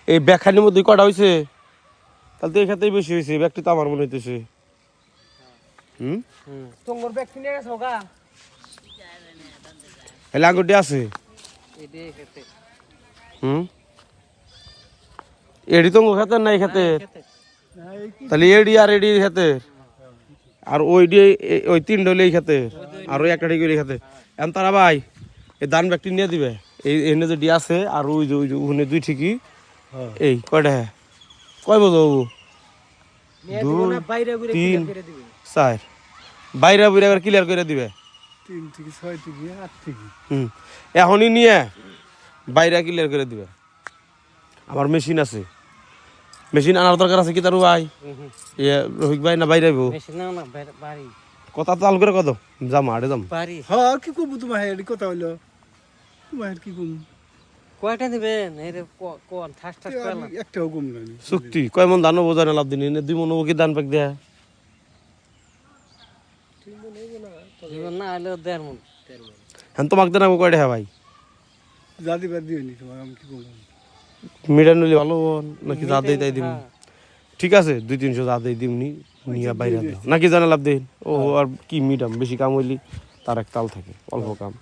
এই ব্যাগখানির মধ্যে কটা হয়েছে? তাহলে তো এই খাতেই বেশি হয়েছে, ব্যাগটি তো আমার মনে হইতেছে। তোমার ব্যাগ কিনে গেছো গা? হেলে আঙ্গুরটি আছে। এডি তো খাতের নাই খাতের, তাহলে এডি আর এডি খাতের, আর ওই তিন ডলে খাতে, আর ওই একটা ডিগরি খাতে। এখন তারা ভাই এই ধান ব্যাগটি নিয়ে দিবে, এই এনে যদি আছে, আর ওই যে ওখানে দুই ঠিকই এই কয়টা কয় বছর বাবু? 2 3 4 বাইরে বুড়ে আবার ক্লিয়ার করে দিবে। 3 থেকে 6 থেকে 8 থেকে। এখনই নিয়ে বাইরে ক্লিয়ার করে দিবে। আমার মেশিন আছে, মেশিন আনার দরকার আছে কি তার ভাই? রফিক ভাই না বাইরে কথা তো আল করে কত যাম আড়ে যাম হ্যাঁ কি করবো তোমার হেড কথা হইলো তোমার কি করবো কয়টা দিবেন এর কোন ঠাস ঠাস করলাম একটাও কম না চুক্তি কয় মন ধান বোঝা না লাভ দিন এনে 2 মন কি ধান পাক দেয়া জীবন না হলেও 1.5 মণ হ্যাঁ তোমাকে দেন কয়টা হ্যাঁ ভাই? জাদি বাদ দিও নি তোমার আমি কি করবো মিডান নিলে ভালো নাকি যা দেই তাই দিম? ঠিক আছে 2-300 যা দেই দিমনি নিয়া বাইরে দাও নাকি জানা লাভ দিন। ও আর কি মিডাম বেশি কাম হইলি তার এক তাল থাকে, অল্প কাম।